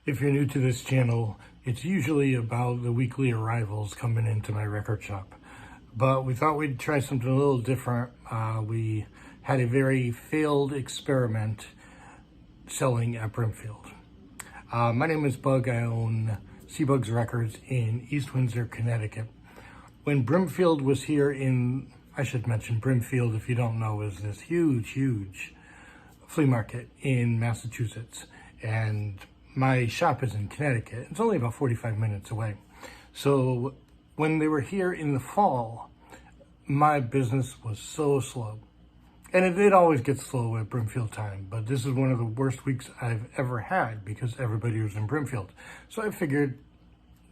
If you're new to this channel, it's usually about the weekly arrivals coming into my record shop. But we thought we'd try something a little different. We had a very failed experiment selling at Brimfield. My name is Bug. I own Seabugs Records in East Windsor, Connecticut. When Brimfield was here I should mention Brimfield, if you don't know, is this huge flea market in Massachusetts. And my shop is in Connecticut. It's only about 45 minutes away. So when they were here in the fall, my business was so slow. And it always gets slow at Brimfield time, but this is one of the worst weeks I've ever had because everybody was in Brimfield. So I figured,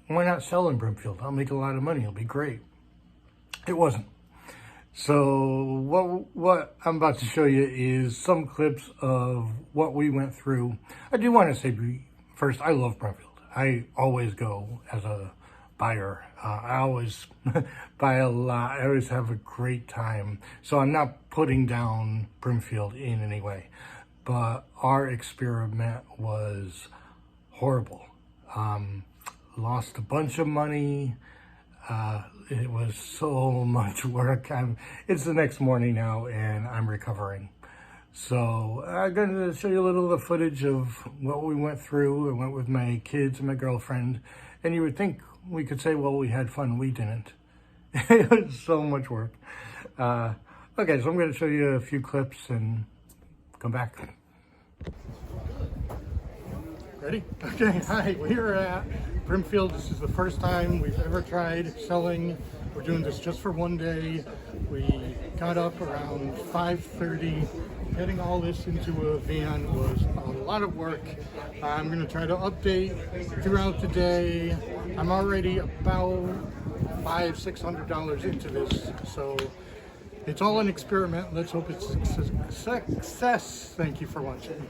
why not sell in Brimfield? I'll make a lot of money, it'll be great. It wasn't. So what I'm about to show you is some clips of what we went through. I do want to say first, I love Brimfield. I always go as a buyer. I always buy a lot. I always have a great time. So I'm not putting down Brimfield in any way, but our experiment was horrible. Lost a bunch of money. It was so much work. It's the next morning now and I'm recovering. So I'm going to show you a little of the footage of what we went through. I went with my kids and my girlfriend, and you would think we could say, well, we had fun. We didn't. It was so much work. Okay, so I'm going to show you a few clips and come back. Ready? Okay, hi, we're at Brimfield. This is the first time we've ever tried selling. We're doing this just for one day. We got up around 5:30. Getting all this into a van was a lot of work. I'm going to try to update throughout the day. I'm already about $500–600 into this, so it's all an experiment. Let's hope it's a success. Thank you for watching.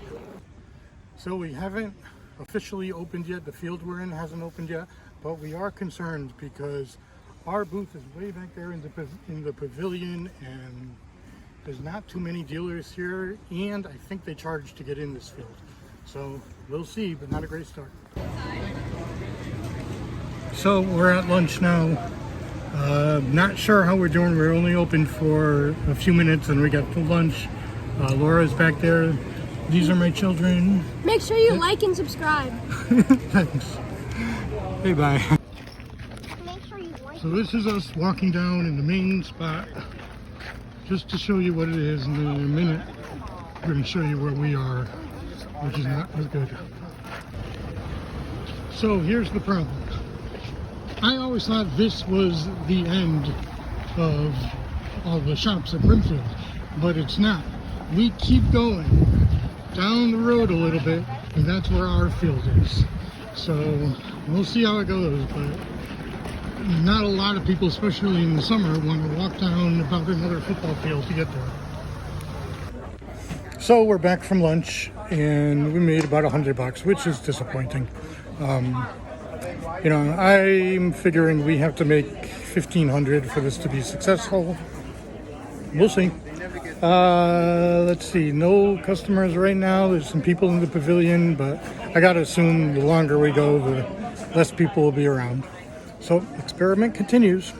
So we haven't officially opened yet. The field we're in hasn't opened yet, but we are concerned because our booth is way back there in the pavilion, and there's not too many dealers here, and I think they charge to get in this field. So we'll see, but not a great start. So we're at lunch now. Not sure how we're doing. We're only open for a few minutes and we got to lunch. Laura's back there. These are my children. Make sure you like and subscribe. Thanks. Hey, bye. Make sure you like. So this is us walking down in the main spot. Just to show you what it is, and then in a minute we're going to show you where we are, which is not as good. So here's the problem. I always thought this was the end of all the shops at Brimfield, but it's not. We keep going down the road a little bit, and that's where our field is. So we'll see how it goes, but not a lot of people, especially in the summer, want to walk down about another football field to get there. So we're back from lunch and we made about $100, which is disappointing. You know, I'm figuring we have to make $1,500 for this to be successful. We'll see. Let's see, no customers right now. There's some people in the pavilion, but I gotta assume the longer we go, the less people will be around. So experiment continues.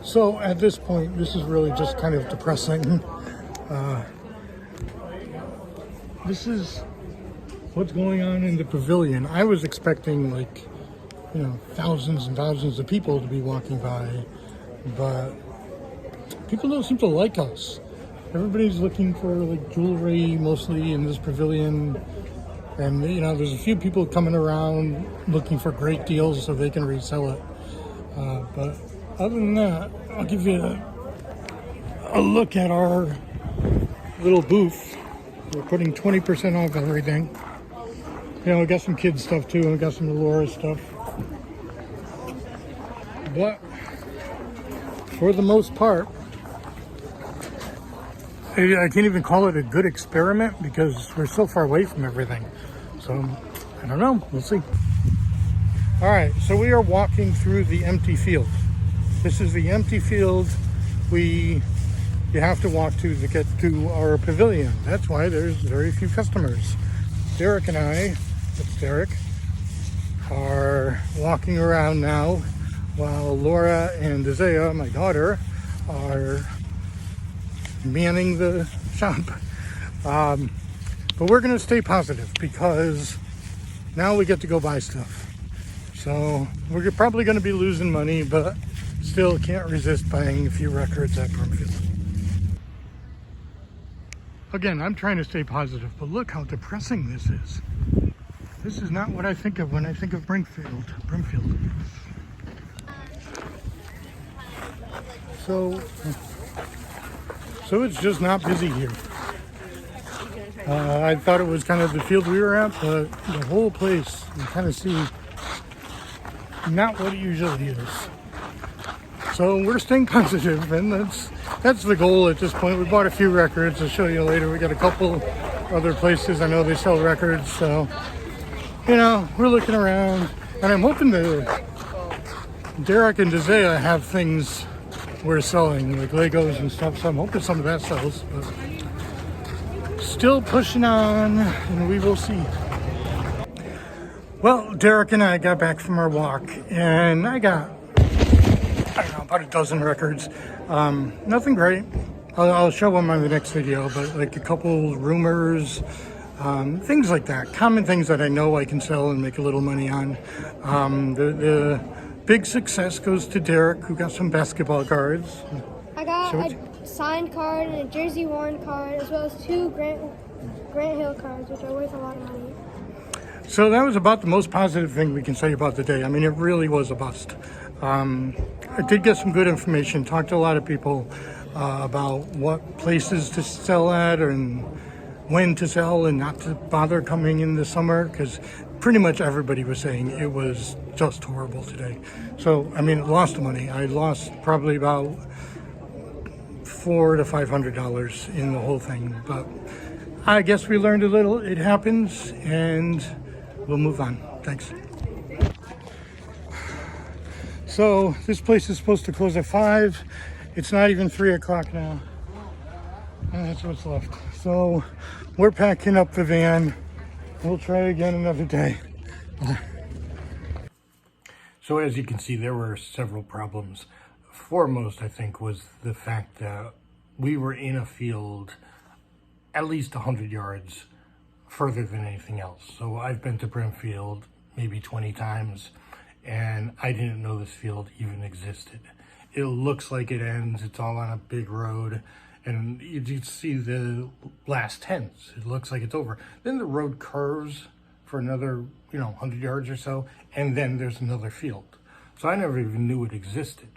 So at this point, this is really just kind of depressing. This is what's going on in the pavilion. I was expecting thousands and thousands of people to be walking by, but people don't seem to like us. Everybody's looking for jewelry, mostly in this pavilion. And, there's a few people coming around looking for great deals so they can resell it. But other than that, I'll give you a look at our little booth. We're putting 20% off everything. We got some kids stuff too, and we got some Laura stuff. But for the most part, I can't even call it a good experiment because we're so far away from everything. So, I don't know. We'll see. All right, so we are walking through the empty field. This is the empty field you have to walk to get to our pavilion. That's why there's very few customers. Derek and I, that's Derek, are walking around now while Laura and Isaiah, my daughter, are manning the shop. But we're going to stay positive because now we get to go buy stuff. So we're probably going to be losing money, but still can't resist buying a few records at Brimfield. Again, I'm trying to stay positive, but look how depressing this is. This is not what I think of when I think of Brimfield. So it's just not busy here. I thought it was kind of the field we were at, but the whole place, you kind of see not what it usually is. So we're staying positive, and that's the goal at this point. We bought a few records. I'll show you later. We got a couple other places I know they sell records, so we're looking around, and I'm hoping that Derek and Isaiah have things we're selling, like Legos and stuff, so I'm hoping some of that sells, but still pushing on, and we will see. Well, Derek and I got back from our walk, and I got, about a dozen records. Nothing great. I'll show them on the next video, but like a couple rumors, things like that. Common things that I know I can sell and make a little money on. The big success goes to Derek, who got some basketball cards. I got a signed card and a jersey worn card, as well as 2 Grant Hill cards, which are worth a lot of money. So that was about the most positive thing we can say about the day. I mean, it really was a bust. I did get some good information, talked to a lot of people about what places to sell at and when to sell and not to bother coming in the summer, because pretty much everybody was saying it was just horrible today. So, I mean, lost money. I lost probably about $400 to $500 in the whole thing, but I guess we learned a little. It happens, and we'll move on. Thanks. So this place is supposed to close at 5. It's not even 3 o'clock now. And that's what's left. So we're packing up the van. We'll try again another day. So as you can see, there were several problems. Foremost, I think, was the fact that we were in a field at least 100 yards further than anything else. So I've been to Brimfield maybe 20 times, and I didn't know this field even existed. It looks like it ends, it's all on a big road, and you see the last tents. It looks like it's over. Then the road curves for another, 100 yards or so, and then there's another field. So I never even knew it existed.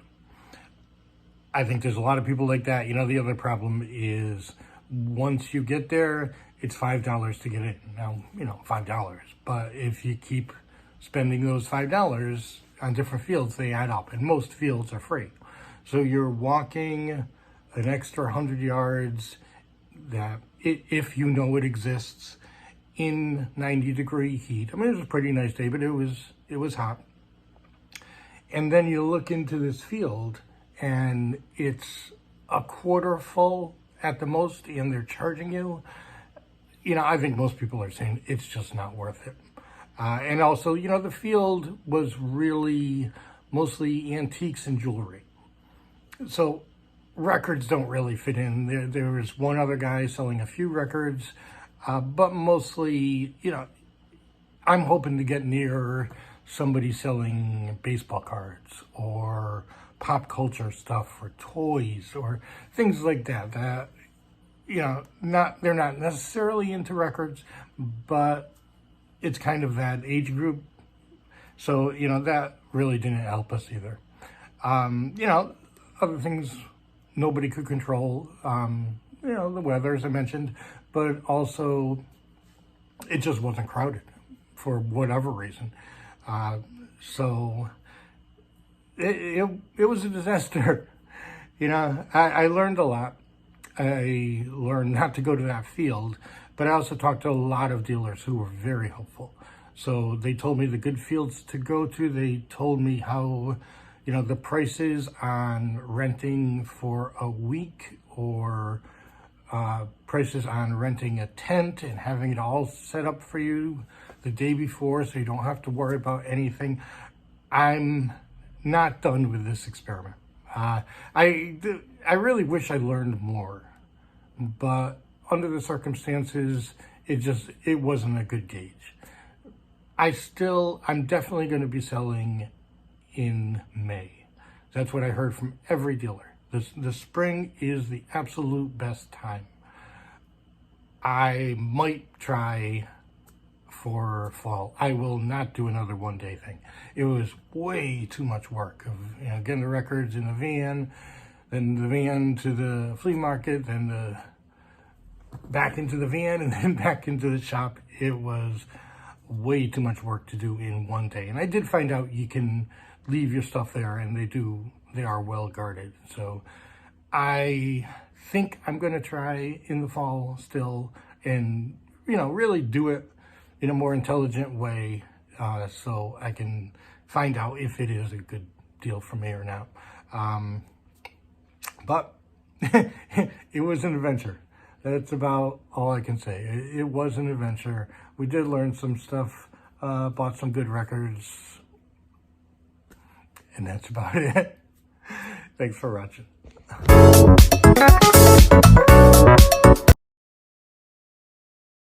I think there's a lot of people like that. The other problem is once you get there, it's $5 to get in. Now, $5, but if you keep spending those $5 on different fields, they add up, and most fields are free. So you're walking an extra 100 yards that, if you know it exists, in 90-degree heat. I mean, it was a pretty nice day, but it was hot. And then you look into this field, and it's a quarter full at the most, and they're charging you. I think most people are saying it's just not worth it. And also, the field was really mostly antiques and jewelry. So records don't really fit in. There was one other guy selling a few records, but mostly, I'm hoping to get near somebody selling baseball cards or pop culture stuff or toys or things like that. They're not necessarily into records, but it's kind of that age group. So, that really didn't help us either. Other things nobody could control, the weather, as I mentioned, but also it just wasn't crowded for whatever reason. So it was a disaster. I learned a lot. I learned not to go to that field, but I also talked to a lot of dealers who were very helpful. So they told me the good fields to go to. They told me how, the prices on renting for a week or prices on renting a tent and having it all set up for you the day before so you don't have to worry about anything. I'm not done with this experiment. I really wish I learned more, but under the circumstances, it wasn't a good gauge. I'm definitely going to be selling in May. That's what I heard from every dealer. The spring is the absolute best time. I might try for fall. I will not do another one-day thing. It was way too much work of getting the records in the van, then the van to the flea market, then back into the van, and then back into the shop. It was way too much work to do in one day. And I did find out you can leave your stuff there, and they are well guarded. So I think I'm going to try in the fall still, and really do it in a more intelligent way, so I can find out if it is a good deal for me or not. But it was an adventure. That's about all I can say. It was an adventure. We did learn some stuff, bought some good records, and that's about it. Thanks for watching.